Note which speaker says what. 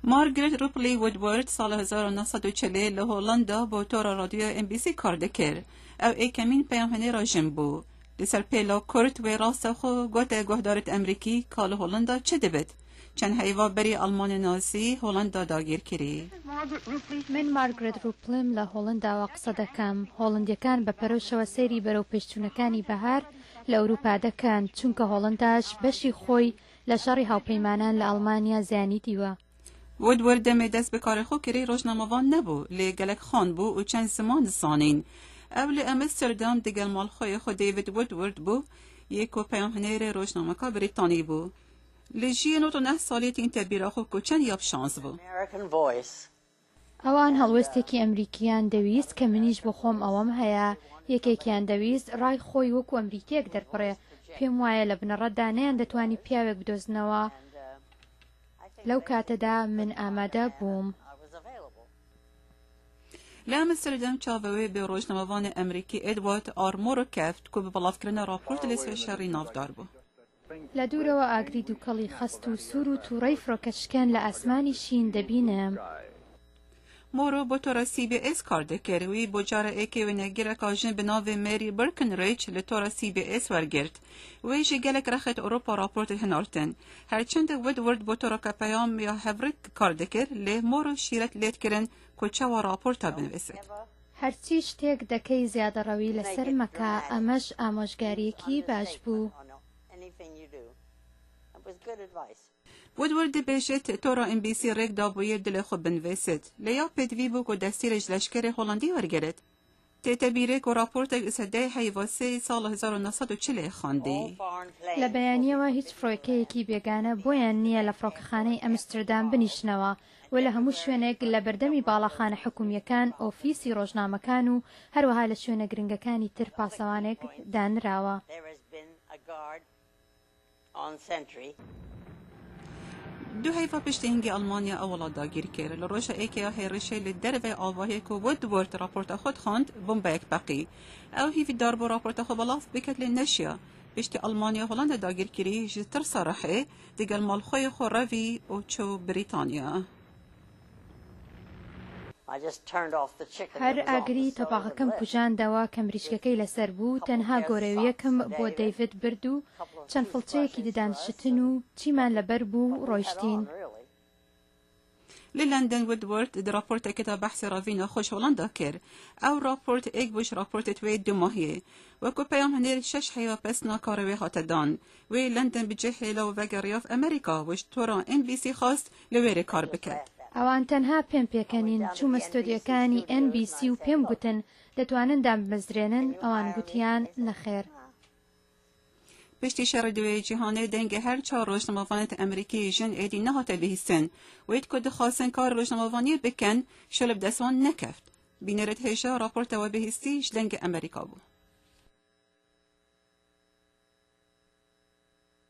Speaker 1: مارگریت روپلی وودورد سال 1940 لهولندا با تور رادیو MBC کار دکر او ایکمین پeyamhinêra jin بو. لسر پیلا کرد و راست خو گوته گهدارت امریکی کال هولندا چه دبید؟ چند هیوا بری آلمان نازی هولندا داگیر کری.
Speaker 2: من مارگریت روپلم لهولندا وقصد کم. هولندیکان بپروش و سری برو پشتونکانی بهار لأوروپا دکن چونکه هولنداش بشی خوی لشاری هاوپیمانان لألمانیا زیانی دیوه.
Speaker 1: وودورد دم دست به کار خو کری روزنامه‌وان نبو لی گلک خان بو و چند زمان سانین. اول امستردام دیگر مال خوی خود دیوید وودورد بو یکو peyamhinêra روزنامه‌کا بریتانی بو. لجیه نوتو نه سالیت این تبیره خو کچن یاب شانس بو.
Speaker 2: اوان هلوستێکی ئەمریکیان دەویست کە منیش بۆ خۆم ئەوەم هەیە یەکێکیان دەویست ڕای خۆی وەکو ئەمریکیەک دەرپڕێ پێم وایە لە بنەڕەتدا نەیان دەتوانی پیاوێک بدۆزنەوە لەو کاتەدا من ئامادە بووم.
Speaker 1: لە ئەمستردام چاوەوێ بێ ڕۆژنامەوان ئەمریکی ئێدوارد ئارمۆر کەفت کۆ بە بەڵافکردنە راپۆرت لە سێشەڕی ناودار بوو.
Speaker 2: لە دوورەوە ئاگری دووکەڵی خەست و سوور و تووڕەی فڕۆکەچکەن لە ئاسمانی شین دەبینم.
Speaker 1: مورو بۆ تۆرە CBS کار دەکرد وی بۆ جارە ئێکێ وێنەگیرەکە ژن بە ناوێ مێری برکنریچ لە تۆرە CBS وەرگرت وی ژی گەلێک رەخت ئۆروپا راپۆرت هێنارتن هەرچەندە وودورد بۆ تۆرەکە پەیام یا هەڤرک کار دەکرد لێ مورو شیرەت لێتکردن کۆ چاوە راپۆرتا بنویسێت.
Speaker 2: هەرچی شتێک دەکەی زیادەڕەوی لەسەر مەکە ئەمەش ئامۆژگاریەکی باش بوو.
Speaker 1: وودورد بیشت تورا MBC ریک دابوی دل خو بنویسد. لیا پدوی بو که دستیرش لشکر هولندی ورگرد. تبیره که راپورت سده حیواسی سال 1940 خواندی.
Speaker 2: لبیانیەوە هیچ فڕۆکەیەکی بێگانە بۆیان نییە لە فڕۆکەخانەی ئەمستردام بنیشنەوە و لە هەموو شوێنێک لە بەردەمی باڵەخانە حکومیەکان ئۆفیسی ڕۆژنامەکان و هەروەها لە شوێنە گرنگەکانی تر پاسەوانێک دانراوە.
Speaker 1: دو هیفا پشت هنگی آلمانیا اولا داگیر کرد. لروش ایکیا هیرشه لدرو آواهی که وودورد راپورت خود خواند بمبایک بقی. او هیفی داربو راپورت خود بلاف بکت لنشیا. پشت آلمانیا هولند داگیر کری جتر صرحه دیگر مالخوی خو روی و چو بریتانیا.
Speaker 2: هەر ئاگری تەپاقەکەم کوژاندەوە کە مریشکەکەی لەسەر بوو تەنها گۆرەویەکم بۆ دەیڤد برد و چەند فڵچەیەکی ددان شتن و چیمان لەبەر بوو ڕۆیشتین.
Speaker 1: لندن وودورد در راپورت کتاب بحث راوینا خوش هولندا کرد. او راپورت ایک بوش راپورت توی 2 ماهیه و کو peyamhinêra 6 هیا پس ناکاروی هاتدان و لندن بجه هیلا و وگریاف امریکا وش تورا MBC خواست لویر کار بکرد.
Speaker 2: ئەوان تەنها پێم پێکەنین چوومە ستۆدیۆکانی NBC و پێم گوتن دەتوانن دامبمەزرێنن ئەوان گوتیان نەخێر.
Speaker 1: پشتی شر دوی جهانی دنگ هر 4 روزنامه‌وانت امریکی جن ایدی نهات بهیستن و اید که دخواستن کار روزنامه‌وانی بکن شلب دستوان نکفت. بینرت هیجا راپورت و بهیستیش دنگ امریکا بود.